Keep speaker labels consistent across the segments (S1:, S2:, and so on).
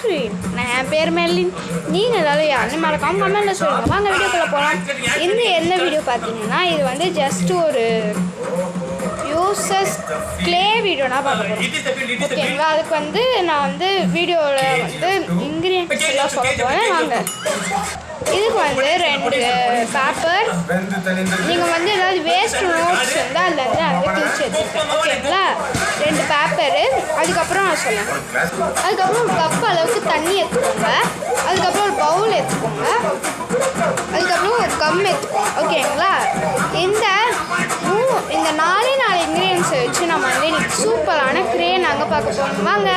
S1: ஆஃப்ரின். நான் என் பேர் மெல்லின். நீங்கள் எல்லாரும் யாருன்னு மறக்காம கமெண்ட்டில் சொல்லுங்கள். வாங்க வீடியோக்குள்ளே போகலாம். என்ன வீடியோ பார்த்தீங்கன்னா இது வந்து ஜஸ்ட் ஒரு யூசஸ் க்ளே வீடியோனா பார்க்க போகிறோம். ஓகேங்களா? அதுக்கு வந்து நான் வந்து வீடியோவில் வந்து இன்க்ரீடியன்ட்ஸ் எல்லாம் சொல்ல போகிறேன். வாங்க. இதுக்கு வந்து 2 பேப்பர். நீங்கள் வந்து ஏதாவது வேஸ்ட் நோட்ஸ் இருந்தால் அதில் வந்து நான் வந்து கிழிச்சு எடுத்துருக்கேன். ஓகேங்களா? 2 பேப்பரு. அதுக்கப்புறம் நான் சொல்லேன். அதுக்கப்புறம் ஒரு கப் அளவுக்கு தண்ணி எடுத்துக்கோங்க. அதுக்கப்புறம் ஒரு பவுல் எடுத்துக்கோங்க. அதுக்கப்புறம் ஒரு கம் எடுத்துக்கோங்க. ஓகேங்களா? இந்த 4 இன்க்ரீடியன்ஸை வச்சு நம்ம வந்து இன்னைக்கு சூப்பரான க்ரே நாங்கள் பார்க்க போகணும். வாங்க.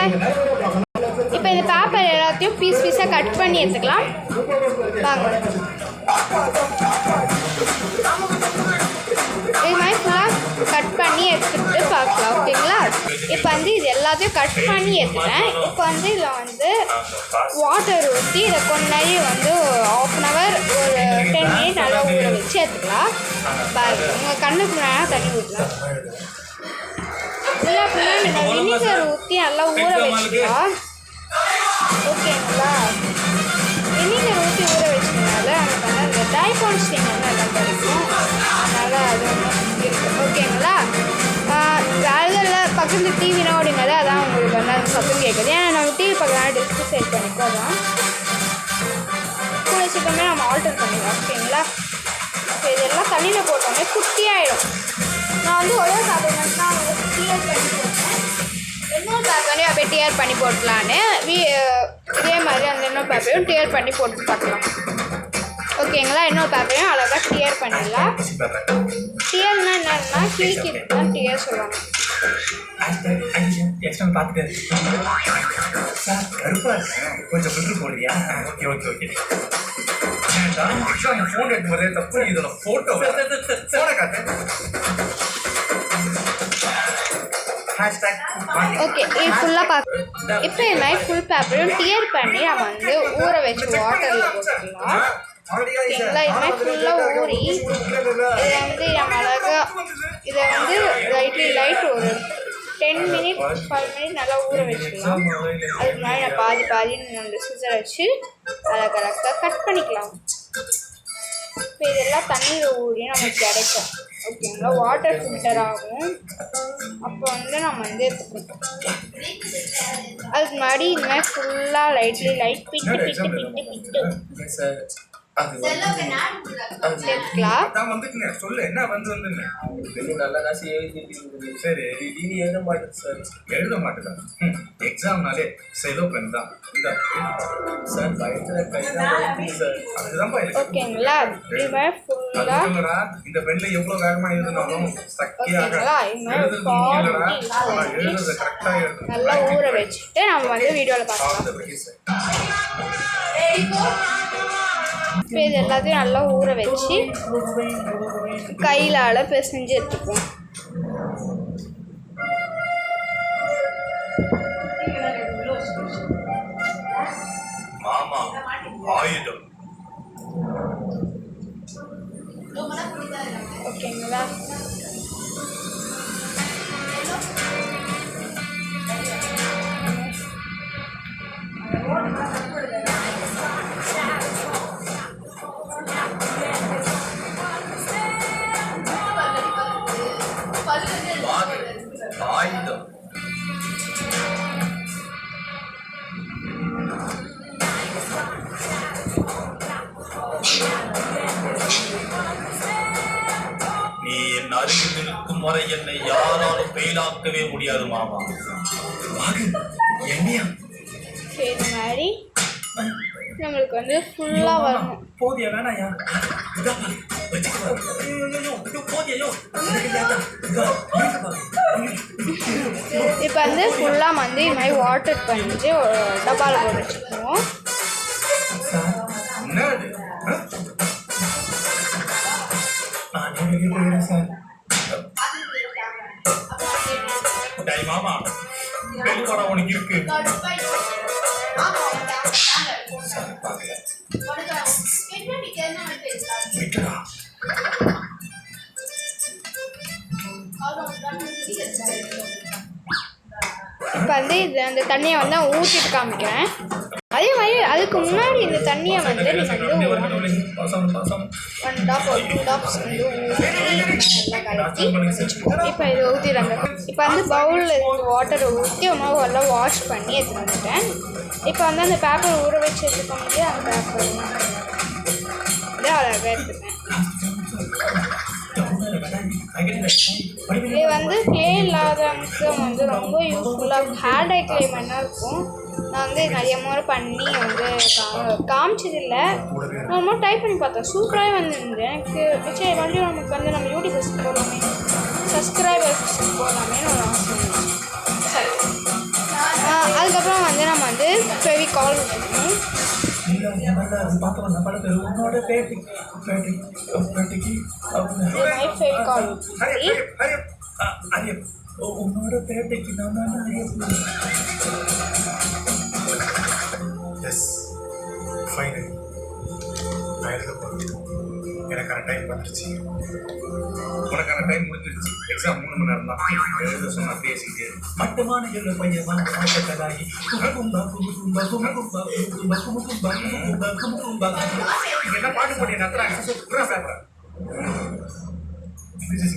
S1: இப்போ இந்த பேப்பர் எல்லாத்தையும் பீஸாக கட் பண்ணி எடுத்துக்கலாம். வாங்க. இது மாதிரி ஃபுல்லாக கட் பண்ணி எடுத்துகிட்டு பார்க்கலாம். ஓகேங்களா? இப்போ வந்து இது எல்லாத்தையும் கட் பண்ணி எடுத்துட்டேன். இப்போ வந்து இதில் வந்து வாட்டர் ஊற்றி இதை கொஞ்ச நேரம் வந்து 1/2 hour ஒரு 10 minutes நல்லா ஊற வச்சு எடுத்துக்கலாம். பாருங்கள், உங்கள் கண்ணுக்கு முன்னாடி தண்ணி ஊற்றலாம். இல்லை அப்படின்னா நீங்கள் வினிகர் ஊற்றி நல்லா ஊற வச்சுக்கலாம். ஓகேங்களா? வினிகர் ஊற்றி ஊற வச்சுக்கனால நமக்கு வந்து அந்த டைபான் ஸ்டீம் வந்து நல்லா கிடைக்கும். அதனால் அது ஒன்று இருக்குது. ஓகேங்களா? அதில் பக்கத்து டிவினா அப்படிங்கிறது அதான் உங்களுக்கு வந்து அந்த சத்தம் கேட்குது. ஏன்னா நம்ம டிவி பக்கம் டிஸ்க்கு செட் பண்ணிக்கோ. அதான் கூட சீக்கிரமே நம்ம ஆல்டர் பண்ணிக்கலாம். ஓகேங்களா? இப்போ இதெல்லாம் தண்ணியில் போட்டோன்னே குட்டியாகிடும். நான் வந்து ஒரே சாப்பிட்டு நான் வந்து கிளியர் பண்ணி போட்டேன். இன்னொரு பேப்பரையும் அப்படியே டியர் பண்ணி போட்டலான்னு இதே மாதிரி அந்த இன்னொரு பேப்பரையும் டியர் பண்ணி போட்டு பார்க்கலாம். ஓகேங்களா? இன்னொரு பேப்பரையும் அழகாக டியர் பண்ணிடலாம். டியர்னா என்னன்னா கிழிக்கிறது தான் டியர் சொல்லுவாங்க.
S2: கொஞ்சம் ஃபில்டர் போடுறியா? Okay okay okay. ஃபோன் எடுக்கும்போதே தப்பு. இதோட ஃபோட்டோ ஃபோனை காட்டு.
S1: ஓகே, இது ஃபுல்லாக பார்க்க. இப்போ இது மாதிரி ஃபுல் பேப்பரையும் டியர் பண்ணி நம்ம வந்து ஊற வச்சு வாட்டரில் போட்டுக்கலாம். ஓகேங்களா? இது மாதிரி ஃபுல்லாக ஊறி இதை வந்து நம்ம அழகாக இதை வந்து லைட் ஒரு 10 minutes 5 minutes நல்லா ஊற வச்சுக்கலாம். அதுக்கு முன்னாடி நான் பாதி 2 சிசர் வச்சு அழகாக கட் பண்ணிக்கலாம். இப்போ இதெல்லாம் தண்ணியில் ஊறி நமக்கு கிடைக்கும். ஓகேங்களா? வாட்டர் ஃபில்டர் ஆகும். அப்போ வந்து நம்ம வந்து எடுத்துக்கணும். அதுக்கு முன்னாடி இந்த மாதிரி ஃபுல்லாக லைட் பிட்டு
S2: சொல்லு என்ன வந்து நல்லா காசு சரி எழுத மாட்டேன் சார். எழுத மாட்டேதான் எக்ஸாம்னாலே செலோ பெண் தான் சார்.
S1: ஓகேங்களா?
S2: இந்த பெண்ல எவ்வளவு வேகமா எழுதினாலும்
S1: நல்லா ஊற வச்சுட்டு நம்ம வந்து வீடியோவில் பார்க்கலாம். இப்போ இது எல்லாத்தையும் நல்லா ஊற வச்சு கையிலால் பிசைஞ்சு எடுத்துப்போம். ஓகேங்களா?
S2: நீ என் அருகில் நிற்கும் வரை என்னை யாராலும் பெயிலாக்கவே முடியாது மாமா.
S1: சரி மாதிரி நம்மளுக்கு வந்து ஃபுல்லாக வரணும்.
S2: போதியா வேணாயா?
S1: இப்போ வந்து ஃபுல்லாக வந்து இது மாதிரி வாட்டர் பண்ணிட்டு ஒரு டப்பாவில் போட்டு வச்சுக்குவோம்.
S2: மாமா வெளிப்பட உனக்கு இருக்கு.
S1: இப்போ வந்து இது அந்த தண்ணியை வந்து ஊற்றிட்டு காமிக்கிறேன். அதுக்கு முன்னாடி இந்த தண்ணியை வந்து நீங்கள் வந்து ஒன் டாப் ஒரு 2 டாப்ஸ் வந்து நல்லா கலக்கி வச்சுக்கோங்க. இப்போ இதை ஊற்றிடுறாங்க. இப்போ வந்து பவுலில் இருக்க வாட்டரை ஊற்றி உணவு எல்லாம் வாஷ் பண்ணி எடுத்துகிட்டு வந்துட்டேன். இப்போ வந்து அந்த பேப்பர் ஊற வச்சு எடுத்துக்க முடியாது. அந்த பேப்பர் வந்து அழகாக எடுத்துப்பேன். இது வந்து க்ளே இல்லாதவங்களுக்கு வந்து ரொம்ப யூஸ்ஃபுல்லாக ஹேர் டை க்ளே பண்ணால் இருக்கும். நான் வந்து நிறைய முறை பண்ணி வந்து காமிச்சதில்லை. நான் ரொம்ப ட்ரை பண்ணி பார்த்தேன். சூப்பராகவே வந்துருந்தது எனக்கு. சரி மறுபடியும் நமக்கு வந்து நம்ம யூடியூபர்ஸ் போடலாமே, சப்ஸ்கிரைபர்ஸ் போடலாமேன்னு ஒரு ஆசை இருந்துச்சு. சரி, அதுக்கப்புறம் வந்து நம்ம வந்து ஃபெவிகால் வச்சுக்கணும். ஃபெவிகால்
S2: உன்னோட பேட்டைக்கு நான் ஃபைனலி நான் எழுத போகிறேன். எனக்கான டைம் வந்துருச்சு, உனக்கான டைம் முடிஞ்சிருச்சு. எக்ஸாம் 3 மணி நேரம் தான். எழுத சொன்னா பேசிட்டு மட்டுமான எழுத பையன் என்ன பாட்டு போட்டி நத்துறாங்க. பேப்பர்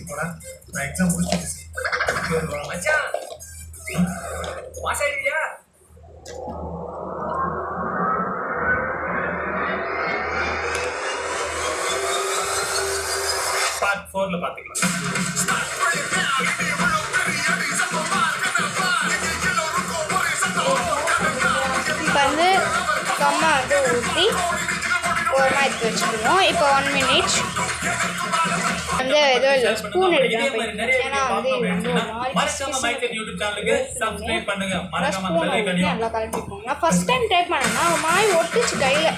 S2: போனா நான் எக்ஸாம் முடிச்சிருச்சு. மச்சான் பாஸ் ஆயிடுவியா? பார்ட் 4ல பாத்துக்கலாம்.
S1: இப்போ வந்து கம்மா வந்து ஊற்றி ஓரமாக எடுத்து வச்சுக்கணும். இப்போ 1 மினிட் வந்து ஏதோ இல்லை ஸ்பூன் எடுக்கலாம். ஏன்னா வந்து இது வந்து ஒரு மாதிரி ஸ்பூன் ஊற்றி நல்லா கலட்டிக்கோங்க. நான் ஃபஸ்ட் டைம் ட்ரை பண்ணேன்னா ஒரு மாதிரி ஒட்டுச்சு கையில்.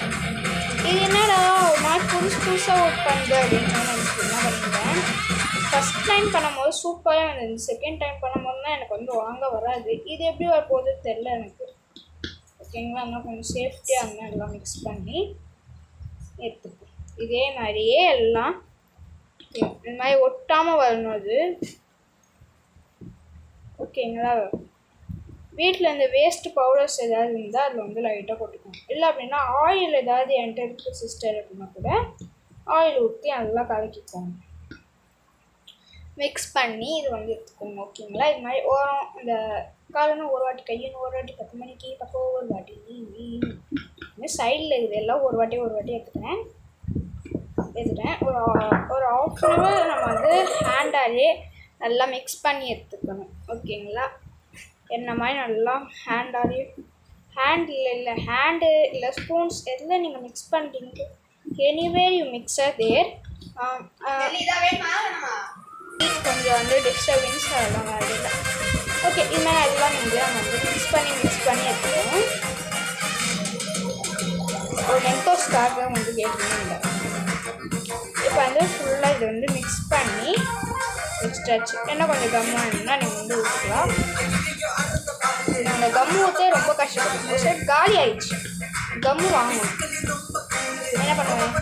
S1: இது என்னடா ஒரு மாதிரி புதுசாக ஒர்க் பண்ணுது அப்படின்னு நினச்சிட்டு என்ன பண்ணிட்டேன். ஃபஸ்ட் டைம் பண்ணும்போது சூப்பராக இருந்தது. செகண்ட் டைம் பண்ணும்போது தான் எனக்கு வந்து வாங்க வராது. இது எப்படி வரப்போகுதுன்னு தெரில எனக்கு. ஓகேங்களா, இன்னும் கொஞ்சம் சேஃப்டியாக இருந்தால் எல்லாம் மிக்ஸ் பண்ணி எடுத்துப்போம். இதே மாதிரியே எல்லாம் இந்த மாதிரி ஒட்டாமல் வரணும் அது. ஓகேங்களா, வீட்டில் இந்த வேஸ்ட் பவுடர்ஸ் ஏதாவது இருந்தால் அதில் வந்து லைட்டாக கொட்டிக்கணும். இல்லை அப்படின்னா ஆயில் ஏதாவது என்கிட்ட இருக்குது சிஸ்டர் அப்படின்னா கூட ஆயில் ஊற்றி நல்லா கலக்கிக்கோங்க. மிக்ஸ் பண்ணி இது வந்து எடுத்துக்கோங்க. ஓகேங்களா, இது மாதிரி ஓரம் இந்த காலன்னு ஒரு வாட்டி கையின் ஒரு வாட்டி 10 மணிக்கு பக்கம் ஒரு வாட்டி சைடில் இது எல்லாம் ஒரு வாட்டி எடுத்துட்டேன். ஒரு ஆஃப் அன் ஹவர் நம்ம வந்து ஹேண்டாலே நல்லா மிக்ஸ் பண்ணி எடுத்துக்கணும். ஓகேங்களா, என்ன மாதிரி நல்லா ஹேண்டாலே ஹேண்டு இல்லை ஸ்பூன்ஸ் எதில் நீங்கள் மிக்ஸ் பண்ணுறீங்க எனிவேர் யூ மிக்சர் தேர். கொஞ்சம் வந்து டிஸ்டர்பன்ஸ் அதெல்லாம் வரல. ஓகே, இது மாதிரி எல்லாம் நீங்கள் வந்து மிக்ஸ் பண்ணி எடுத்துக்கணும். ஒரு மென்டோஸ்க்காக வந்து கேட்டுருங்க. இப்போ வந்து ஃபுல்லாக இது வந்து மிக்ஸ் பண்ணி வச்சுட்டாச்சு. என்ன கொஞ்சம் கம்மாக இருந்தால் நீங்கள் வந்து ஊற்றிக்கலாம். நாங்கள் கம்மு ஊற்றே ரொம்ப கஷ்டப்பட்டோம். ஒரு சைட் காலி ஆயிடுச்சு. கம்மு வாங்கணும். என்ன பண்ணுவேன்,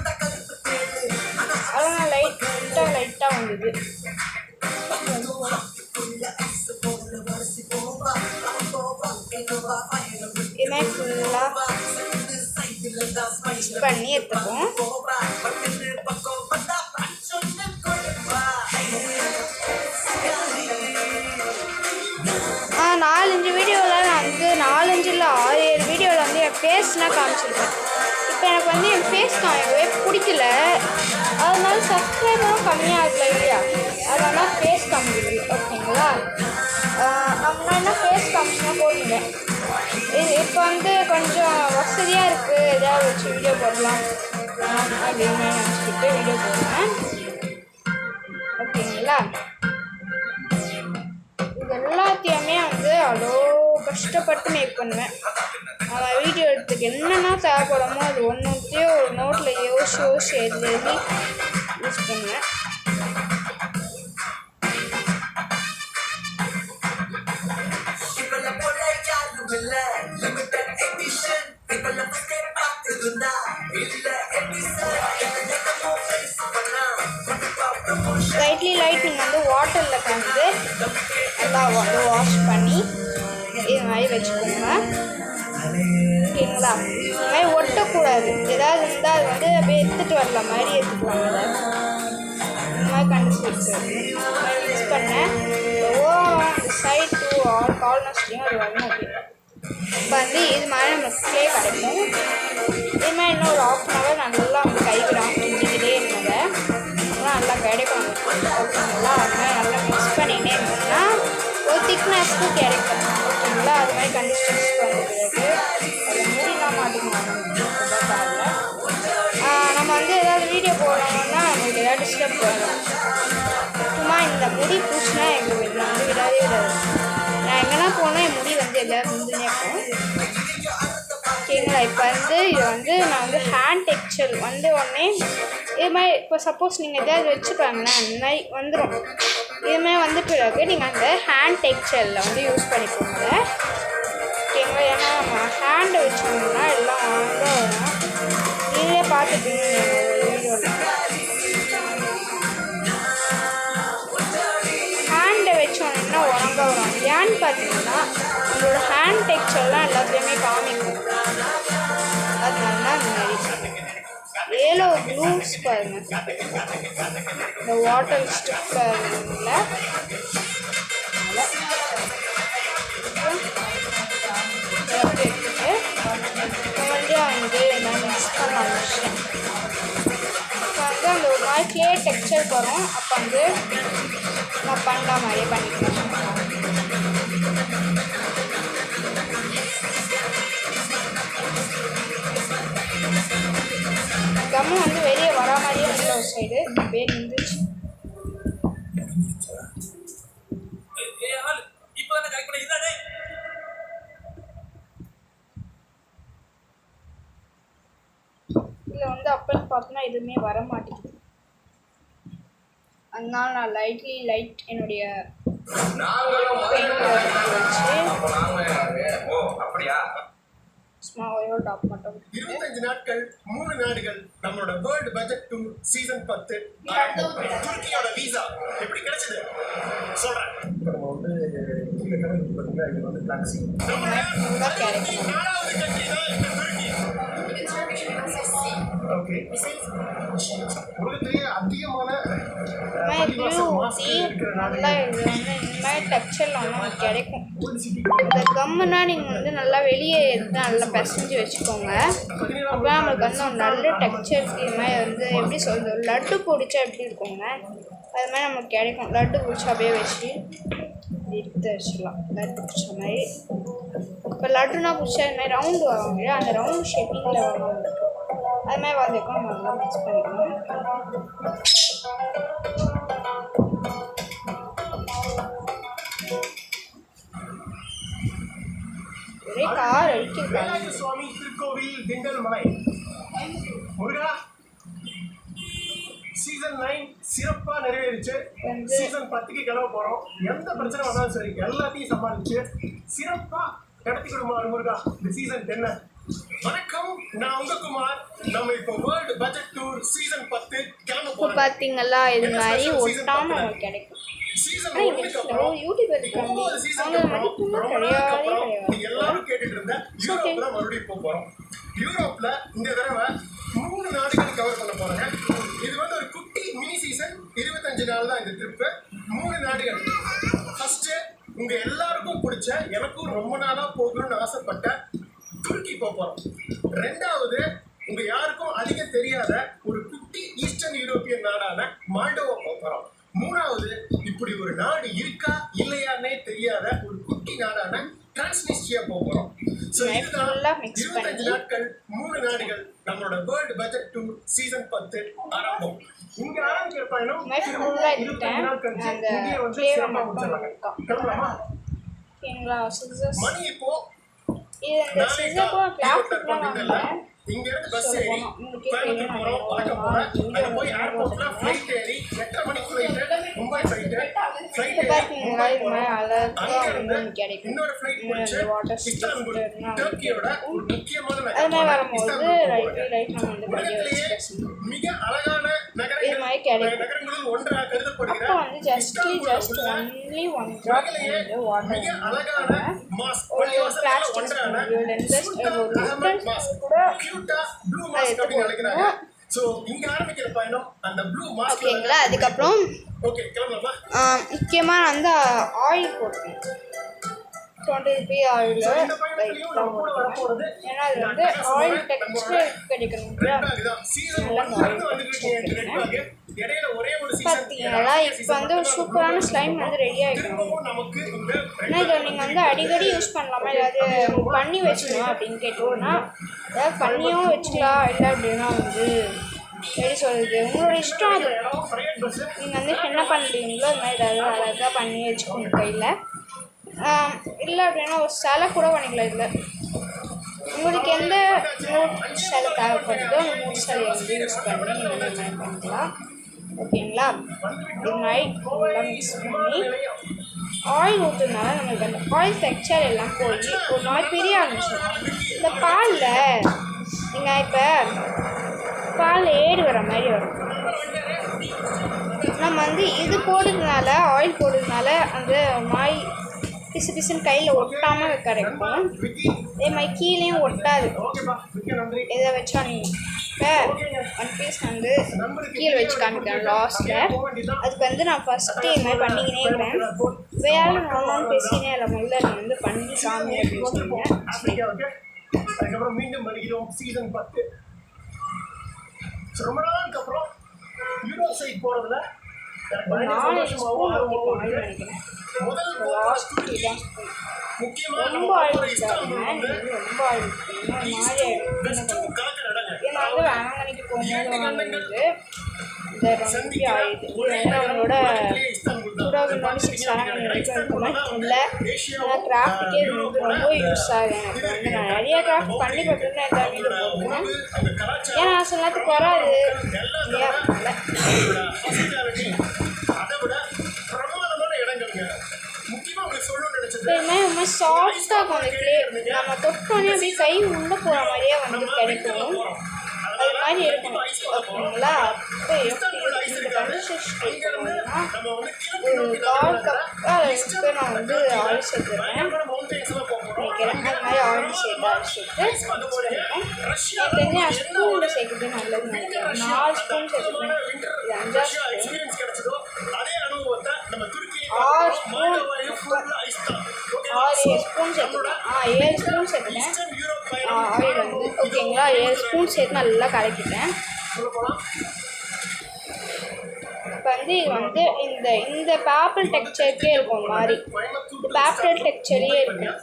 S1: அதெல்லாம் லைட்டாக வந்தது. இதுமாதிரி ஃபுல்லாக மிக்ஸ் பண்ணி எடுத்துப்போம். 4-5 வீடியோவில் நான் வந்து 4-5 இல்லை 6-7 வீடியோவில் வந்து என் ஃபேஸ்லாம் காமிச்சிருக்கேன். இப்போ எனக்கு வந்து என் ஃபேஸ் காமிக்கவே பிடிக்கல. அதனால சப்ஸ்கிரைபரும் கம்மியாகல இல்லையா, அதனால் ஃபேஸ் காமிக்குது. ஓகேங்களா, நான் என்ன ஃபேஸ் காமிச்சுனா போட்டுட்டேன். இது இப்போ வந்து கொஞ்சம் வசதியாக இருக்குது, எதாவது வச்சு வீடியோ போடலாம் அப்படின்னு நினச்சிக்கிட்டு வீடியோ போடுவேன். ஓகேங்களா, இது எல்லாத்தையுமே வந்து அவ்வளோ கஷ்டப்பட்டு மேக் பண்ணுவேன். நான் வீடியோ எடுத்துக்கு என்னென்னா தேவைப்படுமோ அது ஒன்றுத்தையும் ஒரு நோட்டில் யோசிச்சு எழுதி யூஸ் பண்ணுவேன். லைட் நீங்கள் வந்து வாட்டரில் கலந்து நல்லா வந்து வாஷ் பண்ணி இது மாதிரி வச்சுக்கோங்க. ஓகேங்களா? இந்த மாதிரி ஒட்டக்கூடாது. ஏதாவது இருந்தால் அது வந்து அப்படியே எடுத்துகிட்டு வரல மாதிரி எடுத்துக்கலாம். அதை இந்த மாதிரி கண்டுபிடிச்சு மிக்ஸ் பண்ணேன். ஓவராக அந்த சைட் டூ கார்னர்ஸ்லையும் அது வரணும். அப்படின்னு இப்போ வந்து இது மாதிரி நமக்கு க்ளே கிடைக்கும். இது மாதிரி இன்னும் ஒரு 1/2 hour நல்லா வந்து கைவிடாமல் கிண்டிக்கிட்டே இருந்தது. அப்புறம் நல்லா கிடைக்கும். ஓகேங்களா? அது மாதிரி நல்லா மிக்ஸ் பண்ணிகிட்டே இருந்தோம்னா ஒரு திக்னஸ்க்கு கிடைக்கும். ஓகேங்களா? அது மாதிரி கன்சிஸ்டன்சிக்கு வந்த பிறகு அதை மூடிலாம் மாட்டிக்கணும். நம்ம வந்து ஏதாவது வீடியோ போடணும்னா நம்மளுக்கு ஏதாவது டிஸ்டர்ப் வரும். சும்மா இந்த முடி பூச்சினா எங்கள் வீட்டில் வந்து விடாதே விடாது. நான் எங்கன்னா போனால் என் முடி வந்து எதாவது முந்துனே இருக்கும். ஓகேங்களா? இப்போ வந்து இது வந்து நான் வந்து ஹேண்ட் டெக்ஸ்சர் வந்து உடனே இது மாதிரி இப்போ சப்போஸ் நீங்கள் எதாவது வச்சு பாருங்களேன், அந்த மாதிரி வந்துடும். இதுமாதிரி வந்து பிறகு நீங்கள் அந்த ஹேண்ட் டெக்ஸ்சரில் வந்து யூஸ் பண்ணிக்கோங்க. ஓகேங்களா? ஏன்னா நம்ம ஹேண்டை வச்சோம்னா எல்லாம் வாங்க வரும். நீங்களே பார்த்துப்பீங்க வீடியோவில். ஹேண்டை வச்சோன்னா உரங்க வரும். ஏன்னு பார்த்தீங்கன்னா உங்களோட ஹேண்ட் டெக்ஸ்சர்லாம் எல்லாத்தையுமே காமிக்கும். அதனால தான் அந்த மாதிரி ஏலோ க்ளூஸ் பாருங்கள். இந்த வாட்டர் ஸ்டிக் பாருங்கள எடுத்துட்டு வந்து வந்து நான் மிக்ஸ் பண்ண ஆரம்பிச்சேன். இப்போ வந்து அந்த ஒரு மாதிரி க்ளே டெக்ஸ்சர் வரும். அப்போ வந்து நான் பண்ணுற மாதிரியே பண்ணிக்கலாம். கம்மு வந்து வெளியே வரா மாதிரியே வந்து ஒரு சைடு அப்படியே நின்றுச்சு. இதில் வந்து அப்போன்னு பார்த்தோன்னா எதுவுமே வர மாட்டேங்குது. அதனால நான் லைட் என்னுடைய சும்மா ஒரே டாப் மட்டும்
S3: 25 நாட்கள் 3 நாடுகள் நம்மளோட வேர்ல்ட் பட்ஜெட் டூர் சீசன் 10 துருக்கியோட வீசா எப்படி கிடைச்சது சொல்றேன்.
S2: நம்ம வந்து இந்த கடலுக்கு பார்த்தீங்கன்னா இது வந்து பிளாக் சி. ஓகே, உலகத்திலேயே அதிகமான
S1: நல்லா இது வந்து இந்த மாதிரி டெக்ஸ்சர்லாம் நமக்கு கிடைக்கும். இந்த கம்முனா நீங்கள் வந்து நல்லா வெளியே எடுத்து நல்லா பிசைஞ்சு வச்சுக்கோங்க. அப்போ நம்மளுக்கு வந்து ஒரு நல்ல டெக்ஸ்சர் இது மாதிரி வந்து எப்படி சொல்கிறது, லட்டு பிடிச்சா எப்படி இருக்குங்க அது மாதிரி நமக்கு கிடைக்கும். லட்டு பிடிச்சா அப்படியே வச்சு எடுத்து வச்சிடலாம். லட்டு பிடிச்ச மாதிரி இப்போ லட்டுனா பிடிச்சா இது மாதிரி ரவுண்டு வரும். அந்த ரவுண்டு ஷேப்பிங்கில் வரும். அது மாதிரி வந்திருக்கும். நம்ம நல்லா மிக்ஸ் பண்ணிக்கணும். ஒரே கார் அடிக்கிறாங்க.
S3: சுவாமி திருக்கோவில் திண்டல் மலை முருகா சீசன் 9 சிறப்பா நிறைவேறிச்சு. சீசன் 10க்கு கிளம்ப போறோம். எந்த பிரச்சனை வந்தாலும் சரி எல்லாத்தையும் சமாளிச்சு சிறப்பா நடத்தி கொடுமா முருகா இந்த சீசன் 10. வணக்கம், நான் உங்க குமார். நம்ம இப்போ வேர்ல்ட் பட்ஜெட் டூர் சீசன் 10 கிளம்ப போறோம்.
S1: பாத்தீங்களா இது மாதிரி ஒட்டாம நமக்கு கிடைக்கும்.
S3: சீசன் 1க்கு அப்புறம்
S1: யூடியூபர் இருக்காங்க.
S3: எல்லாரும் கேட்டுட்டு இருந்த யூரோப்ல மறுபடியும் போறோம். யூரோப்ல இந்த தடவை 3 நாடுகள் கவர் பண்ண போறாங்க. இது வந்து ஒரு குட்டி மினி சீசன். 25 நாள் தான் இந்த ட்ரிப். 3 நாடுகள். ஃபர்ஸ்ட் உங்க எல்லாருக்கும் பிடிச்ச, எனக்கும் ரொம்ப நாளா போகணும்னு ஆசைப்பட்ட துருக்கி போறோம். ரெண்டாவது உங்க யாருக்கும் அதிகம் தெரியாத ஒரு குட்டி ஈஸ்டர்ன் யூரோப்பியன் நாடான மால்டோவா போறோம். மூணாவது இப்படி ஒரு நாடு இருக்கா இல்லையானே தெரியாத ஒரு குட்டி நாடான டிரான்ஸ்னிஸ்ட்ரியா போறோம். சோ இதுதான் 25 நாட்கள் 3 நாடுகள் நம்மளோட வேர்ல்ட் பட்ஜெட் டூர் சீசன் 10 ஆரம்பம். இங்க ஆரம்பிக்கிற பயணம் 25 நாள் கழிச்சு இங்கே வந்து சிறப்பா முடிச்சிடலாம். கிளம்பலாமா? மணி இப்போ
S1: இந்த சீசன் கூட பிளாஸ்டிக்லாம் வாங்குறேன்.
S3: இங்க இருந்து பஸ் ஏறி கோயம்புத்தூர் போறோம். வழக்கம் போல அங்க போய் ஏர்போர்ட்ல ஃப்ளைட் ஏறி 8:30 மணிக்கு ஃப்ளைட் மும்பை ஃப்ளைட்
S1: மும்பை போறோம். அங்க இருந்து
S3: இன்னொரு ஃப்ளைட் முடிச்சு இஸ்தான்புல் டர்க்கியோட ஒரு முக்கியமான
S1: அது மாதிரி வரும்போது ரைட் நம்ம வந்து
S3: மிக அழகான
S1: இது மாதிரி கிடைக்கும்.
S3: நகரங்களுள் ஒன்றாக கருதப்படுகிற
S1: அப்போ வந்து ஜஸ்ட் ஒன்லி ஒன் ட்ராப் வந்து வாட்டர்
S3: அழகான மாஸ்க்
S1: ஒரு பிளாஸ்டிக் கூட
S3: சோ இங்க ஆரம்பிக்கிற பயணம் அந்த ப்ளூ மாஸ்க்.
S1: ஓகேங்களா. அதுக்கப்புறம்
S3: ஓகே கிளம்பலாமா?
S1: முக்கியமாக வந்து ஆயில் போட்டேன். 20 ரூபி ஆயில். ஏன்னா அது வந்து ஆயில் டெக்ஸ்டர் கிடைக்கணும். பார்த்தீங்களா இப்போ வந்து ஒரு சூப்பரான ஸ்லைம் வந்து ரெடி ஆகிடும். ஆனால் இதை நீங்கள் வந்து அடிக்கடி யூஸ் பண்ணலாமா, ஏதாவது பண்ணி வச்சுக்கணும் அப்படின்னு கேட்டோம்னா ஏதாவது பண்ணியும் வச்சுக்கலாம். இல்லை அப்படின்னா வந்து எப்படி சொல்கிறது, உங்களோட இஷ்டம். அது நீங்கள் வந்து என்ன பண்ணுறீங்களோ அது மாதிரி ஏதாவது அழகாக பண்ணி வச்சுக்கோங்க கையில். இல்லை அப்படின்னா ஒரு சிலை கூட பண்ணிக்கலாம். இதில் உங்களுக்கு எந்த மூட் சிலை தேவைப்படுதோ அந்த மூட் சிலையை வந்து யூஸ் பண்ணி நீங்கள் பண்ணிக்கலாம். ஓகேங்களா. இது மாதிரி ஃபுல்லாக மிக்ஸ் பண்ணி ஆயில் ஊற்றுனால நம்மளுக்கு அந்த ஆயில் டெக்ஸ்சர் எல்லாம் போய் ஒரு மாதிரி பெரிய ஆரம்பிச்சிடும். இந்த பாலில் நீங்கள் இப்போ பாலில் ஏடு வர மாதிரி வரும். நம்ம வந்து இது போடுறதுனால ஆயில் போடுறதுனால அந்த மாய் பிசு பிசுன்னு கையில் ஒட்டாமல் கிடைக்கும். அதே மாதிரி கீழேயும் ஒட்டாது. இதை வச்சா நீங்கள் இப்போ ஒன் பீஸ் வந்து கீழே வச்சு காமிக்கிறேன் லாஸ்ட்டில். அதுக்கு வந்து நான் ஃபஸ்ட்டு இது மாதிரி பண்ணிக்கினே இருக்கிறேன். வேலை நானும் பேசினே இல்லை, முதல்ல நான் வந்து பண்ணி காமி அப்படின்னு சொன்னேன்.
S3: அதுக்கப்புறம் மீண்டும் வருகிறோம் சீசன் 10. ரொம்ப நாளுக்கு அப்புறம் யூரோப் சைட் போகிறதுல
S1: நினைக்கிறேன். ரொம்ப ஆயிடுச்சு. ரொம்ப ஆயிடுச்சு. ஏன்னா வந்து வேளாங்கண்ணிக்கு போகும்போது வாங்கினது இந்த ரொம்ப ஆயிடுது. இது வந்து அவங்களோட 2006 வரைக்கும் இல்லை. ஆனால் கிராஃப்ட்டுக்கே இது வந்து ரொம்ப யூஸ் ஆகுது. எனக்கு வந்து நான் நிறைய கிராஃப்ட் பண்ணி பார்த்துருந்தேன். எல்லா வீடியோ போடுவேன். ஏன்னா சில நேரத்துக்கு வராது இல்லையா. ரொம்ப சாஃப்டாக அந்த கிளே நம்ம தொட்டோன்னே அப்படியே கை உள்ள போகிற மாதிரியே வந்து கிடைக்கும். அது மாதிரி இருக்கணும். ஓகேங்களா. அப்போ எப்படி இந்த கன்சிஸ்டன்சி இருக்கணும்னா ஒரு 1/4 கப் நான் வந்து ஆயில் சேர்த்துருவேன் நினைக்கிறேன். அது மாதிரி ஆயில் சேர்த்து வச்சுருக்கேன். எனக்கு தெரிஞ்சு நான் ஸ்பூனில் சேர்க்குறது நல்லதுன்னு நினைக்கிறேன். 4 ஸ்பூன் சேர்த்துருக்கேன். இது 5 ஸ்பூன் 6 ஸ்பூன் 6-7 ஸ்பூன் சேர்த்துட்டேன். 7 ஸ்பூன் சேர்த்துட்டேன் ஆயில் வந்து. ஓகேங்களா. 7 ஸ்பூன் சேர்த்து நல்லா கலக்கிட்டேன். இப்போ வந்து இது வந்து இந்த பேப்பர் டெக்ஸ்சருக்கே இருக்கும் மாதிரி. இந்த பேப்பர் டெக்ஸ்சரே இருக்கும்.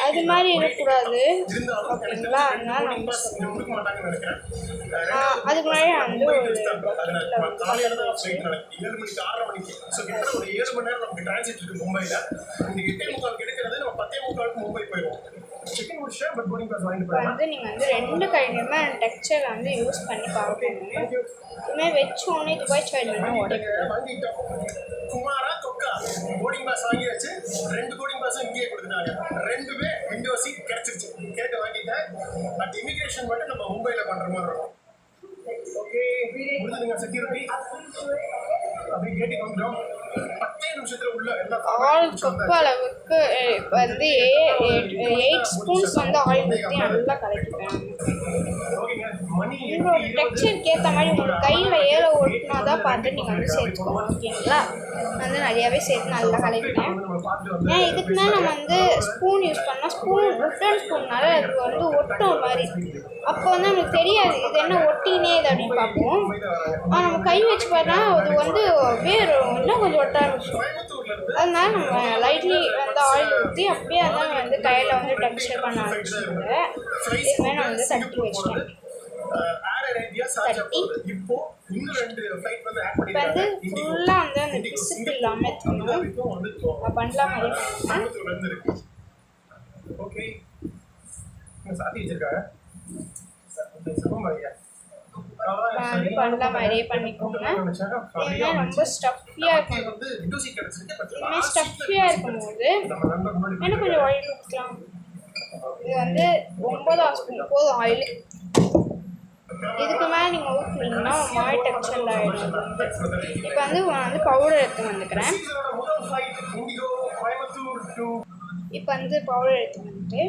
S1: அது மாதிரி இருக்கக்கூடாது. ஓகேங்களா. அதனால நான் வந்து அதுக்கு முன்னாடி நான் வந்து ஒரு வந்து நீங்கள் வந்து 2 கையிலுமே டெக்ஸ்சர் வந்து யூஸ் பண்ணி பார்க்கணும். இதுமாதிரி வச்சோன்னே துபாய் ஸ்டைல் வேணும் உடைக்கும்.
S3: குமாரா தொக்கா போர்டிங் பாஸ் வாங்கியாச்சு. 2 போர்டிங் பாஸும் இங்கேயே கொடுத்துட்டாங்க. 2மே விண்டோ சீட் கிடச்சிருச்சு. கேட்டு வாங்கிட்டேன். பட் இமிகிரேஷன் மட்டும் நம்ம மும்பையில் பண்ணுற மாதிரி இருக்கும். ஓகே முடிஞ்சுதுங்க. செக்யூரிட்டி அப்படி கேட்டு வந்துடும். 10 நிமிஷத்தில் உள்ள எல்லா
S1: 1/4 கப் அளவுக்கு வந்து 8 ஸ்பூன்ஸ் வந்து ஆயில் ஊற்றி நல்லா கலக்கிப்பேன். உங்களோட டெக்ஸ்சருக்கு ஏற்ற மாதிரி உங்களுக்கு கையில் ஏற ஓட்டினா தான் பார்த்து நீங்கள் வந்து சேர்த்துக்கோங்க. ஓகேங்களா. வந்து நிறையாவே சேர்த்து நல்லா கலக்கிட்டேன். ஏன்னா இதுக்கு மேலே நம்ம வந்து ஸ்பூன் யூஸ் பண்ணால் உட்டன் ஸ்பூன்னால அது வந்து ஒட்டும் மாதிரி. அப்போ வந்து நமக்கு தெரியாது இது என்ன ஒட்டினே இது அப்படின்னு பார்ப்போம். நம்ம கை வச்சு பார்த்தா அது வந்து வேறு இன்னும் கொஞ்சம் ஒட்ட ஆரம்பிச்சிடும். அதனால நம்ம லைட்லி வந்து ஆயில் ஊற்றி அப்படியே அதான் வந்து கையில் வந்து டெக்ஸ்சர் பண்ண ஆரம்பிச்சிடுங்க. இதுமாதிரி நான் வந்து தட்டி வச்சிட்டேன். தட்டி இப்போ வந்து ஃபுல்லாக வந்து அந்த பிசுக்கு இல்லாமல் எடுத்துக்கணும். பண்ணலாம் மாதிரி பண்ணுவேன்.
S3: ஓகே சாத்தி வச்சிருக்காங்க.
S1: வந்து பண்ணல மாதிரியே பண்ணிக்கோங்க. ஏன்னா ரொம்ப ஸ்டஃபியாக இருக்கும். இதுமாதிரி ஸ்டஃபியாக இருக்கும்போது இன்னும் கொஞ்சம் ஆயில் ஊற்றிக்கலாம். இது வந்து 9 ஸ்பூன் போதும் ஆயில். இதுக்கு மேலே நீங்கள் ஊற்றுனீங்கன்னா ஒரு மாதிரி டெக்ஸ்சரில் ஆகிடும். இப்போ வந்து பவுடர் எடுத்து வந்துக்கிறேன். இப்போ வந்து பவுடர் எடுத்து வந்துட்டு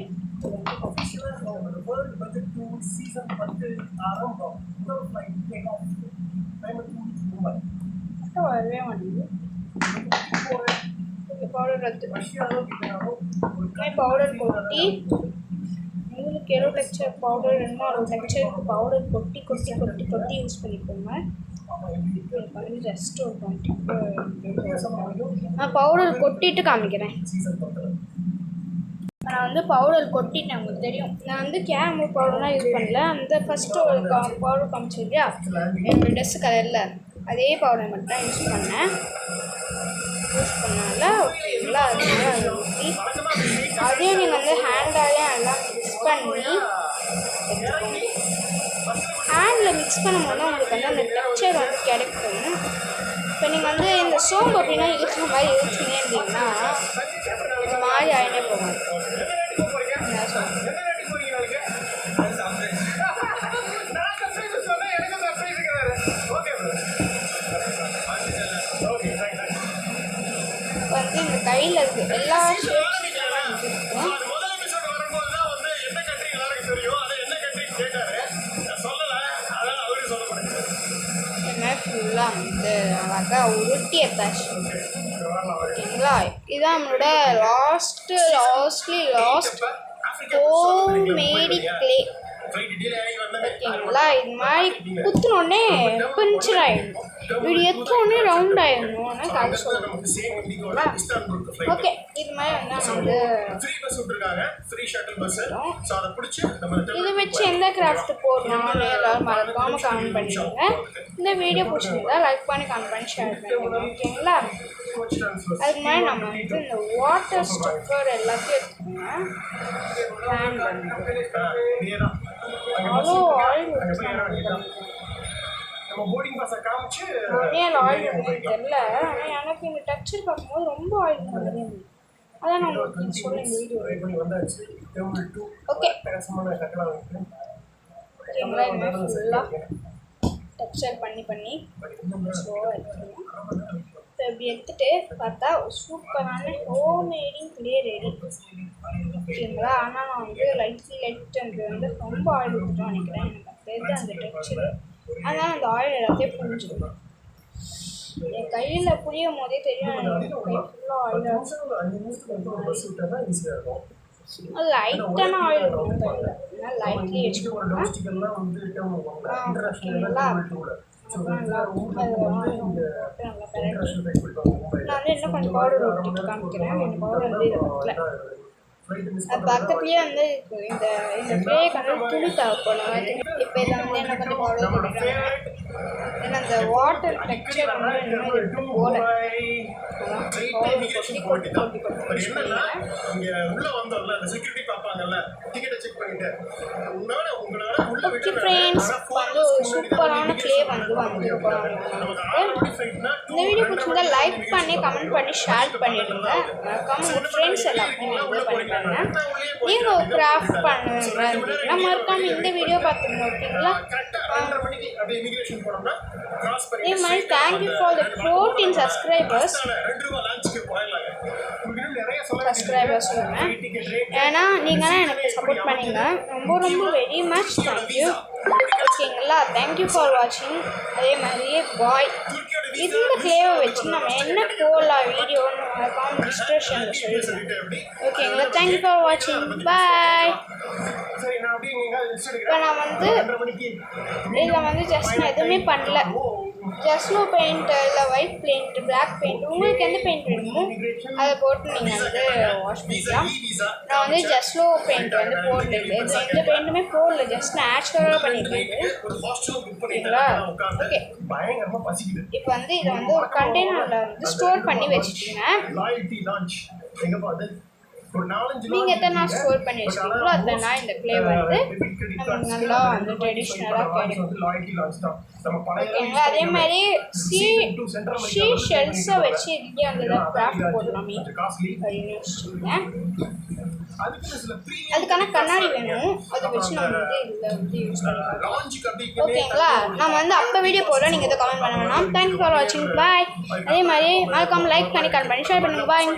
S1: வரவே மாட்டேங்குது. பவுடர் எடுத்து பவுடர் கொட்டி உங்களுக்கு எவ்வளோ டெக்ஸ்சர் பவுடர் வேணுமோ அவ்வளோ டெக்ஸ்சருக்கு பவுடர் கொட்டி கொட்டி கொட்டி கொட்டி யூஸ் பண்ணிக்கோங்க. வந்து ஜஸ்ட் ஒரு 20 நான் பவுடர் கொட்டிட்டு காமிக்கிறேன். நான் வந்து பவுடர் கொட்டிட்டேன், உங்களுக்கு தெரியும். நான் வந்து கேரமல் பவுடர்லாம் யூஸ் பண்ணல. அந்த ஃபஸ்ட்டு ஒரு பவுடர் காமிச்சு இல்லையா என்னோடய ட்ரெஸ்ஸு கலரில், அதே பவுடர் மட்டும் தான் யூஸ் பண்ணேன். யூஸ் பண்ணால ஓகேங்களா. அதனால அதை ஊற்றி அதையும் நீங்கள் வந்து ஹேண்டாலே எல்லாம் மிக்ஸ் பண்ணி எடுத்துக்கோங்க. ஹேண்டில் மிக்ஸ் பண்ணும்போது உங்களுக்கு வந்து அந்த டெக்ஸ்சர் வந்து கிடைக்கும். இப்போ நீங்கள் வந்து இந்த சோம்பு அப்படின்னா இருக்கிற மாதிரி யூஸ்னே இருந்தீங்கன்னா இந்த மாதிரி ஆகினே போகும். வந்து இந்த கையில் இருக்குது எல்லா ஷேப்ஸும் ஃபுல்லாக வந்து அழகாக உருட்டி எடுத்தாச்சு. ஓகேங்களா. இதுதான் நம்மளோட லாஸ்ட் ஹோம் மேடி கிளே. ஓகேங்களா. இது மாதிரி குத்துனோடனே பஞ்சர் ஆகிடும். இப்படி எத்தோடனே ரவுண்ட் ஆகிடணும்னு கதை சொல்லுவோங்களா. ஓகே, இது மாதிரி வந்து இதை வச்சு எந்த கிராஃப்ட் போடணும்னு எல்லாரும் மறக்காமல் கமெண்ட் பண்ணிடுங்க. இந்த வீடியோ பிடிச்சிருந்தா லைக் பண்ணி கமெண்ட் பண்ணி ஷேர் பண்ணுங்க. ஓகேங்களா. அதுக்கு மாதிரி நம்ம வந்து இந்த வாட்டர் ஸ்டஃபர் எல்லாத்தையும் எடுத்துக்கோங்க. அவ்வளோ ஆயில் ஏன் ஆயில் தெரியல. ஆனால் எனக்கு இந்த டெக்ஸ்சர் பார்க்கும்போது ரொம்ப ஆயில் மாதிரி அதான் நான் உங்களுக்கு சொல்ல இந்த வீடியோ. ஓகே, ஓகேங்களா. இந்த மாதிரி ஃபுல்லாக டெக்ஸ்சர் பண்ணி ஸோ எடுத்துக்கணும். இப்போ இப்படி எடுத்துகிட்டு பார்த்தா சூப்பரான ஹோம்மேடிங் கிளே ரெடி. ஓகேங்களா. ஆனால் நான் வந்து லைட் அந்த வந்து ரொம்ப ஆயில் ஊற்றிட்டோம் நினைக்கிறேன். எனக்கு தெரிஞ்சு அந்த டெக்ஸ்சர் அதனால் அந்த ஆயில் எல்லாத்தையும் புரிஞ்சிடும். என் கையில் புரியும் போதே தெரியும் எனக்கு கை ஃபுல்லாக ஆயிலாக அது லைட்டான ஆயில் இருக்கும் கையில். அதனால் லைட்லேயே வச்சுக்கோங்க. ஓகேங்களா. நல்லா நான் வந்து இன்னும் கொஞ்சம் பவுடர் ஊற்றிட்டு காமிக்கிறேன். எனக்கு பவுடர் வந்து இதை பக்கத்தில் அது பக்கத்துலேயே வந்து இந்த ட்ரேக்கு வந்து துணி தேவைப்படும். இப்போ இதில் வந்து என்ன கொஞ்சம் பவுடர் போட்டுக்கிறேன். ஏன்னா அந்த வாட்டர் டெக்ஸ்சர் வந்து இன்னும் போல ஓகே ஃப்ரெண்ட்ஸ், வந்து ஒரு சூப்பரான கிளே வந்து வந்துருக்கோம். இந்த வீடியோ பிடிச்சிருந்தா லைக் பண்ணி கமெண்ட் பண்ணி ஷேர் பண்ணிடுங்க. மறக்காம உங்கள் ஃப்ரெண்ட்ஸ் எல்லாருக்கும் இது பண்ணிடுங்க. நீங்கள் ஒரு கிராஃப்ட் பண்ணுவீங்க அப்படின்னா மறக்காம இந்த வீடியோ பார்த்துங்க. ஓகேங்களா. இதே மாதிரி தேங்க்யூ ஃபார் த 14 சப்ஸ்கிரைபர்ஸ் சொல்லுங்கள். ஏன்னா நீங்களாம் எனக்கு சப்போர்ட் பண்ணீங்க. ரொம்ப ரொம்ப வெரி மச் தேங்க்யூ. ஓகேங்களா. தேங்க்யூ ஃபார் வாட்சிங். அதே மாதிரியே பாய். இந்த கிளேவை வச்சு நம்ம என்ன போடலாம் வீடியோன்னு மறக்காம டிஸ்கிரிப்ஷனில் சொல்லிடுறேன். ஓகேங்களா. தேங்க்யூ ஃபார் வாட்சிங். பாய். இப்போ நான் வந்து இதில் வந்து ஜஸ்ட் நான் எதுவுமே பண்ணல. ஜஸ்ட்லோ பெயிண்ட் இல்லை ஒயிட் பெயிண்ட் பிளாக் பெயிண்ட் உங்களுக்கு எந்த பெயிண்ட் வேணுமோ அதை போட்டு நீங்கள் வந்து வாஷ் பண்ணிக்கலாம். நான் வந்து ஜஸ்ட்லோ பெயிண்ட் வந்து போடல. எந்த பெயிண்ட்டுமே போடல. ஜஸ்ட் நேச்சுரலாக பண்ணியிருக்கேன். ஓகேங்களா. ஓகே, இப்போ வந்து இதை வந்து ஒரு கண்டெய்னரில் வந்து ஸ்டோர் பண்ணி வச்சுட்டுங்க.
S3: ஒரு 4-5
S1: நீங்கள் எத்தனை நாள் ஸ்டோர் பண்ணி வச்சுருக்கீங்களோ அத்தனை நாள் இந்த க்ளே வந்து நமக்கு நல்லா வந்து ட்ரெடிஷ்னலாக கிடைக்கும். ஓகேங்களா, அதே மாதிரி ஷீ ஷெல்ஸை வச்சு இதுலேயே அந்த கிராஃப்ட் போடலாமே அப்படின்னு யோசிச்சுருக்கேன். அதுக்கான கண்ணாடி வேணும், அதை வச்சு நம்ம வந்து இதில் வந்து யூஸ் பண்ணிக்கலாம். ஓகேங்களா, நம்ம வந்து அப்போ வீடியோ போடுறோம், நீங்கள் இதை கமெண்ட் பண்ண வேணாம். தேங்க்யூ ஃபார் வாட்சிங், பாய். அதே மாதிரி மறக்காமல் லைக் பண்ணி கமெண்ட் பண்ணி ஷேர் பண்ணுங்கள், பாய்.